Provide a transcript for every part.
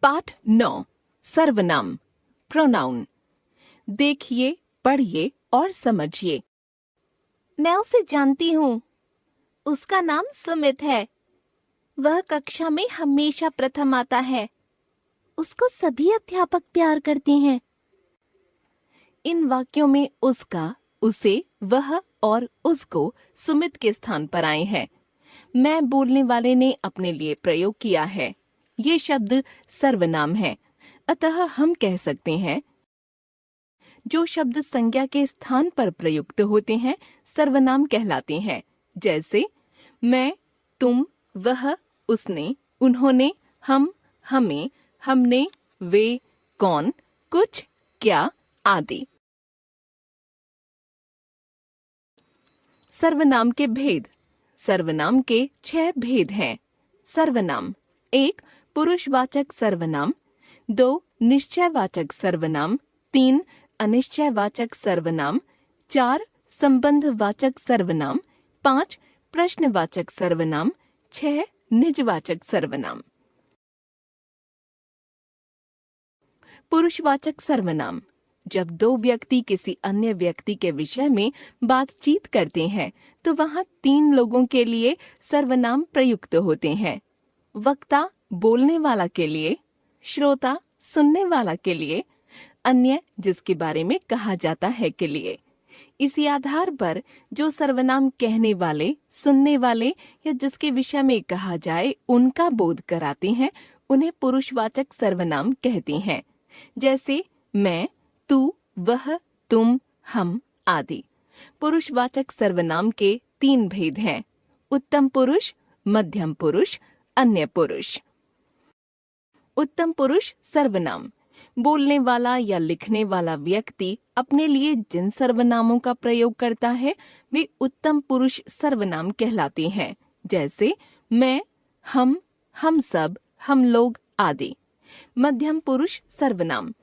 पाठ 9 सर्वनाम प्रोनाउन। देखिए, पढ़िए और समझिए। मैं उसे जानती हूँ। उसका नाम सुमित है। वह कक्षा में हमेशा प्रथम आता है। उसको सभी अध्यापक प्यार करते हैं। इन वाक्यों में उसका, उसे, वह और उसको सुमित के स्थान पर आए हैं। मैं बोलने वाले ने अपने लिए प्रयोग किया है। ये शब्द सर्वनाम है, अतः हम कह सकते हैं जो शब्द संज्ञा के स्थान पर प्रयुक्त होते हैं सर्वनाम कहलाते हैं। जैसे मैं, तुम, वह, उसने, उन्होंने, हम, हमें, हमने, वे, कौन, कुछ, क्या आदि। सर्वनाम के भेद। सर्वनाम के 6 भेद हैं। सर्वनाम 1 पुरुषवाचक सर्वनाम, 2 निश्चयवाचक सर्वनाम, 3 अनिश्चयवाचक सर्वनाम, 4 संबंधवाचक सर्वनाम, 5 प्रश्नवाचक सर्वनाम, 6 निजवाचक सर्वनाम। पुरुषवाचक सर्वनाम जब 2 व्यक्ति किसी अन्य व्यक्ति के विषय में बातचीत करते हैं तो वहां 3 लोगों के लिए सर्वनाम प्रयुक्त होते हैं। वक्ता बोलने वाला के लिए, श्रोता सुनने वाला के लिए, अन्य जिसके बारे में कहा जाता है के लिए। इसी आधार पर जो सर्वनाम कहने वाले, सुनने वाले या जिसके विषय में कहा जाए उनका बोध कराते हैं उन्हें पुरुषवाचक सर्वनाम कहते हैं। जैसे मैं, तू, वह, तुम, हम आदि। पुरुषवाचक सर्वनाम के 3 भेद हैं: उत्तम पुरुष, मध्यम पुरुष, अन्य पुरुष। उत्तम पुरुष सर्वनाम बोलने वाला या लिखने वाला व्यक्ति अपने लिए जिन सर्वनामों का प्रयोग करता है वे उत्तम पुरुष सर्वनाम कहलाते हैं। जैसे मैं, हम सब, हम लोग आदि। मध्यम पुरुष सर्वनाम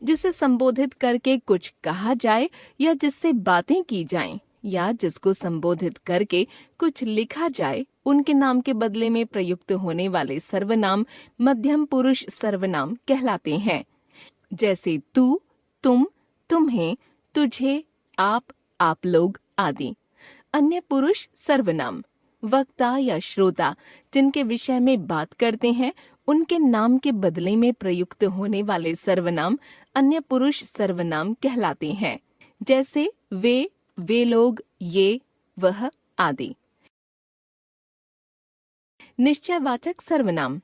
जिसे संबोधित करके कुछ कहा जाए या जिससे बातें की जाएं या जिसको संबोधित करके कुछ लिखा जाए उनके नाम के बदले में प्रयुक्त होने वाले सर्वनाम मध्यम पुरुष सर्वनाम कहलाते हैं। जैसे तू, तुम, तुम्हें, तुझे, आप लोग आदि। अन्य पुरुष सर्वनाम वक्ता या श्रोता जिनके विषय में बात करते हैं उनके नाम के बदले में प्रयुक्त होने वाले सर्वनाम अन्य पुरुष सर्वनाम कहलाते हैं। जैसे वे लोग, ये, वह आदि। निश्चयवाचक सर्वनाम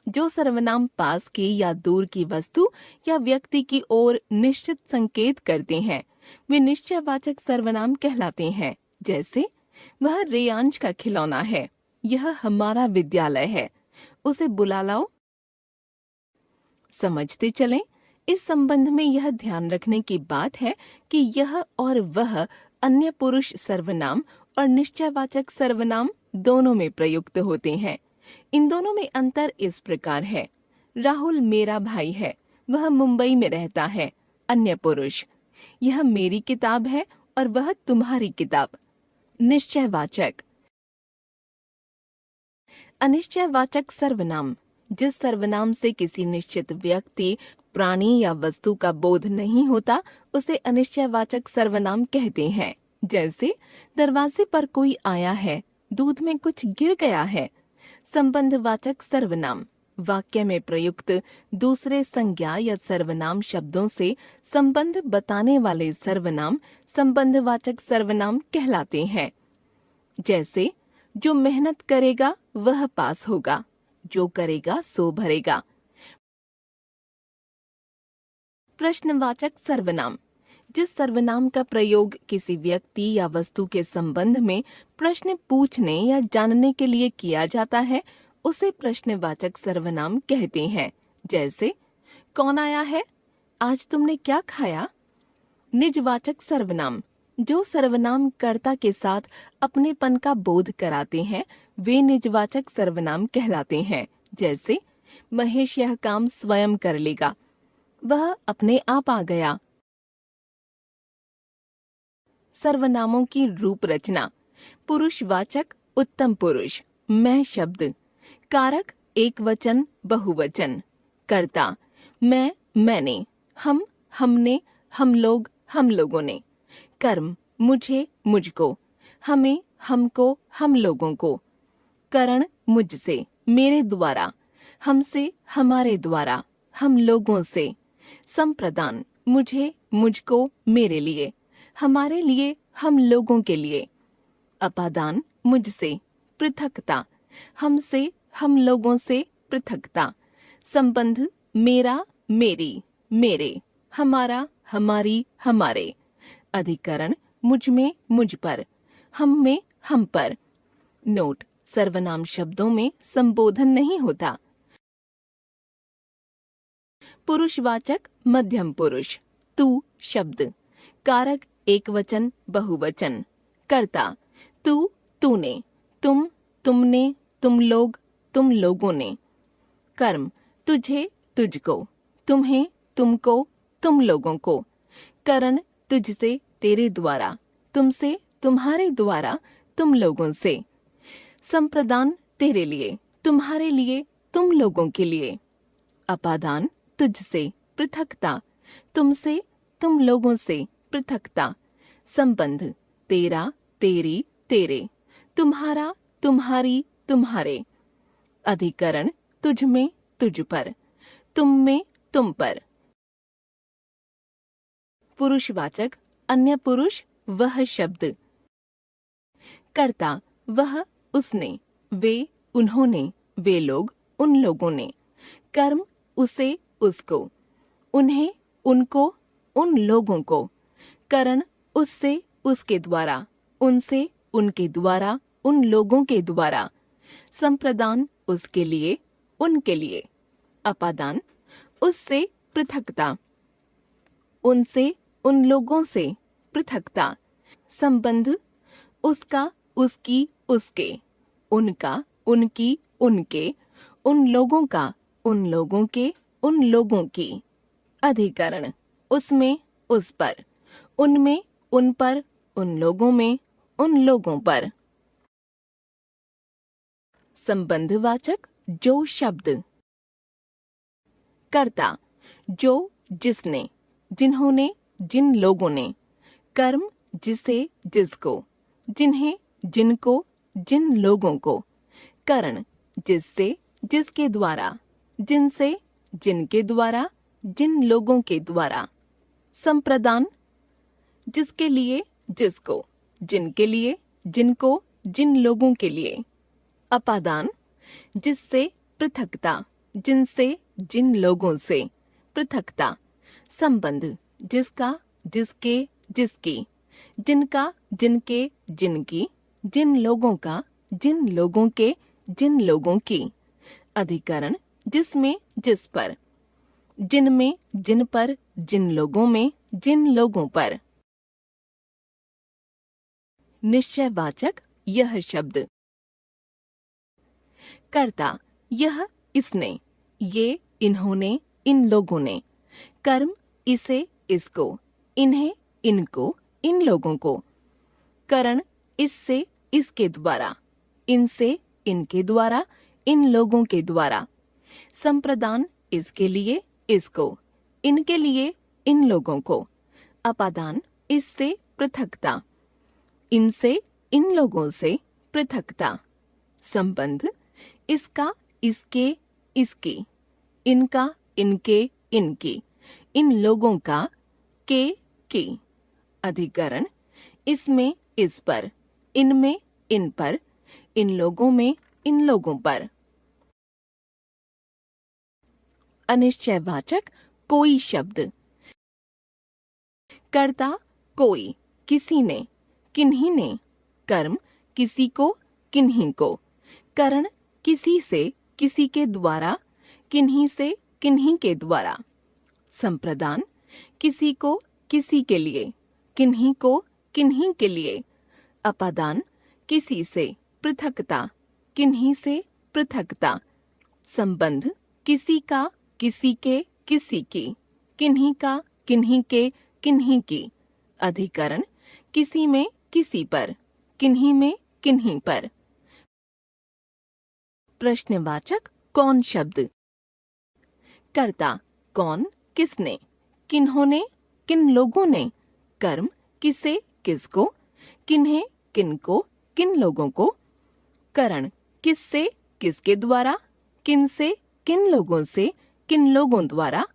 जो सर्वनाम पास की या दूर की वस्तु या व्यक्ति की ओर निश्चित संकेत करते हैं वे निश्चयवाचक सर्वनाम कहलाते हैं। जैसे वह रेयांश का खिलौना है, यह हमारा विद्यालय है, उसे बुला लाओ। समझते चलें, इस संबंध में यह ध्यान रखने की बात है कि यह और वह अन्य पुरुष सर्वनाम और निश्चयवाचक सर्वनाम दोनों में प्रयुक्त होते हैं। इन दोनों में अंतर इस प्रकार है: राहुल मेरा भाई है, वह मुंबई में रहता है, अन्य पुरुष। यह मेरी किताब है और वह तुम्हारी किताब, निश्चयवाचक। अनिश्चयवाचक सर्वनाम जिस सर्वनाम से किसी निश्चित व्यक्ति, प्राणी या वस्तु का बोध नहीं होता उसे अनिश्चयवाचक सर्वनाम कहते हैं। जैसे दरवाजे पर कोई आया है, दूध में कुछ गिर गया है। संबंधवाचक सर्वनाम वाक्य में प्रयुक्त दूसरे संज्ञा या सर्वनाम शब्दों से संबंध बताने वाले सर्वनाम संबंधवाचक सर्वनाम कहलाते हैं। जैसे जो मेहनत करेगा वह पास होगा, जो करेगा सो भरेगा। प्रश्नवाचक सर्वनाम जिस सर्वनाम का प्रयोग किसी व्यक्ति या वस्तु के संबंध में प्रश्न पूछने या जानने के लिए किया जाता है उसे प्रश्नवाचक सर्वनाम कहते हैं। जैसे कौन आया है, आज तुमने क्या खाया। निजवाचक सर्वनाम जो सर्वनाम कर्ता के साथ अपनेपन का बोध कराते हैं वे निजवाचक सर्वनाम कहलाते हैं। जैसे महेश यह काम स्वयं कर लेगा, वह अपने आप आ गया। सर्वनामों की रूप रचना। पुरुषवाचक उत्तम पुरुष, मैं शब्द, कारक एकवचन बहुवचन, कर्ता मैं, मैंने, हम, हमने, हम लोग, हम लोगों ने। कर्म मुझे, मुझको, हमें, हमको, हम लोगों को। करण मुझसे, मेरे द्वारा, हमसे, हमारे द्वारा, हम लोगों से। संप्रदान मुझे, मुझको, मेरे लिए, हमारे लिए, हम लोगों के लिए। अपादान मुझसे, पृथकता, हमसे, हम लोगों से, पृथकता। संबंध मेरा, मेरी, मेरे, हमारा, हमारी, हमारे। अधिकरण मुझ में, मुझ पर, हम में, हम पर। नोट: सर्वनाम शब्दों में संबोधन नहीं होता। पुरुषवाचक मध्यम पुरुष। तू शब्द। कारक एकवचन बहुवचन। कर्ता तू, तूने, तुम, तुमने, तुम लोग, तुम लोगों ने। कर्म तुझे, तुझको, तुम्हें, तुमको, तुम लोगों को। करण तुझसे, तेरे द्वारा, तुमसे, तुम्हारे द्वारा, तुम लोगों से। संप्रदान तेरे लिए, तुम्हारे लिए, तुम लोगों के लिए। अपादान तुझसे, पृथकता, तुमसे, तुम लोगों से, पृथकता। संबंध तेरा, तेरी, तेरे, तुम्हारा, तुम्हारी, तुम्हारे। अधिकरण तुझ में, तुझ पर, तुम में, तुम पर। पुरुषवाचक अन्य पुरुष वह शब्द। कर्ता वह, उसने, वे, उन्होंने, वे लोग, उन लोगों ने। कर्म उसे, उसको, उन्हें, उनको, उन लोगों को। करण उससे, उसके द्वारा, उनसे, उनके द्वारा, उन लोगों के द्वारा। संप्रदान उसके लिए, उनके लिए। अपादान उससे, पृथकता, उनसे, उन लोगों से, पृथकता। संबंध उसका, उसकी, उसके, उनका, उनकी, उनके, उन लोगों का, उन लोगों के, उन लोगों की। अधिकरण उसमें, उस पर, उनमें, उन पर, उन लोगों में, उन लोगों पर। संबंधवाचक जो शब्द। कर्ता जो, जिसने, जिन्होंने, जिन लोगों ने। कर्म जिसे, जिसको, जिन्हें, जिनको, जिन लोगों को। करण जिससे, जिसके द्वारा, जिनसे, जिनके द्वारा, जिन लोगों के द्वारा। संप्रदान जिसके लिए, जिसको, जिनके लिए, जिनको, जिन लोगों के लिए। अपादान जिससे, पृथकता, जिनसे, जिन लोगों से, पृथकता। संबंध जिसका, जिसके, जिसकी, जिनका, जिनके, जिनकी, जिन लोगों का, जिन लोगों के, जिन लोगों की। अधिकरण जिसमें, जिस पर, जिनमें, जिन पर, जिन लोगों में, जिन लोगों पर। निश्चयवाचक यह शब्द। कर्ता यह, इसने, ये, इन्होंने, इन लोगों ने। कर्म इसे, इसको, इन्हें, इनको, इन लोगों को। करण इससे, इसके द्वारा, इनसे, इनके द्वारा, इन लोगों के द्वारा। संप्रदान इसके लिए, इसको, इनके लिए, इन लोगों को। अपादान इससे, पृथकता, इनसे, इन लोगों से, पृथकता। संबंध इसका, इसके, इसकी, इनका, इनके, इनकी, इन लोगों का, के, की। अधिकरण इसमें, इस पर, इनमें, इन पर, इन लोगों में, इन लोगों पर। अनिश्चयवाचक कोई शब्द। कर्ता कोई, किसी ने, किन्हीं ने। कर्म किसी को, किन्हीं को। करण किसी से, किसी के द्वारा, किन्हीं से, किन्हीं के द्वारा। संप्रदान किसी को, किसी के लिए, किन्हीं को, किन्हीं के लिए। अपादान किसी से, पृथकता, किन्हीं से, पृथकता। संबंध किसी का, किसी के, किसी की, किन्हीं का, किन्हीं के, किन्हीं की। अधिकरण किसी में, किसी पर, किन्हीं में, किन्हीं पर। प्रश्नवाचक कौन शब्द। कर्ता कौन, किसने, किन्होंने, किन लोगों ने। कर्म किसे, किसको, किन्हें, किनको, किन लोगों को। करण किससे, किसके द्वारा, किनसे, किन लोगों से, किन लोगों द्वारा।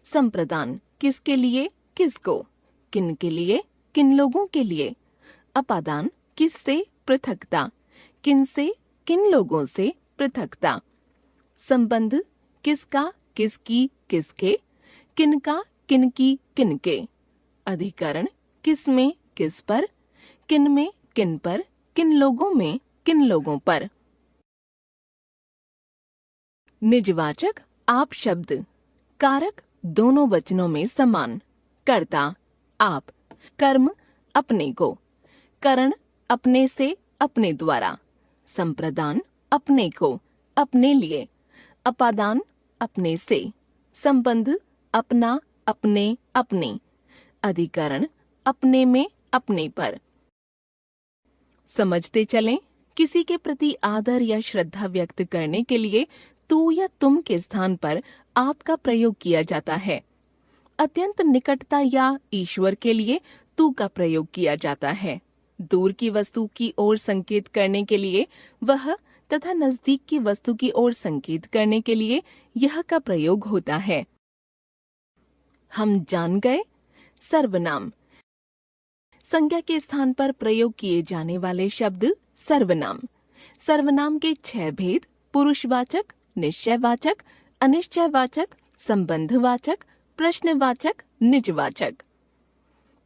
संप्रदान किसके लिए, किसको, किन के लिए, किन लोगों के लिए। अपादान किससे, पृथकता, किनसे, किन लोगों से, पृथकता। संबंध किसका, किसकी, किसके, किनका, किनकी, किनके। अधिकरण किसमें, किस पर, किनमें, किन पर, किन लोगों में, किन लोगों पर। निजवाचक आप शब्द। कारक दोनों वचनों में समान। कर्ता आप। कर्म अपने को। करण अपने से, अपने द्वारा। संप्रदान अपने को, अपने लिए। अपादान अपने से। संबंध अपना, अपने, अपने। अधिकरण अपने में, अपने पर। समझते चलें, किसी के प्रति आदर या श्रद्धा व्यक्त करने के लिए तू या तुम के स्थान पर आप का प्रयोग किया जाता है। अत्यंत निकटता या ईश्वर के लिए तू का प्रयोग किया जाता है। दूर की वस्तु की ओर संकेत करने के लिए वह तथा नजदीक की वस्तु की ओर संकेत करने के लिए यह का प्रयोग होता है। हम जान गए। सर्वनाम संज्ञा के स्थान पर प्रयोग किए जाने वाले शब्द सर्वनाम। सर्वनाम के 6 भेद: पुरुषवाचक, निश्चयवाचक, अनिश्चयवाचक, संबंधवाचक, प्रश्नवाचक, निजवाचक।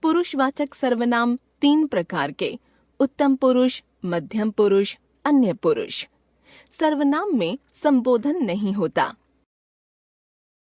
पुरुषवाचक सर्वनाम 3 प्रकार के: उत्तम पुरुष, मध्यम पुरुष, अन्य पुरुष। सर्वनाम में संबोधन नहीं होता।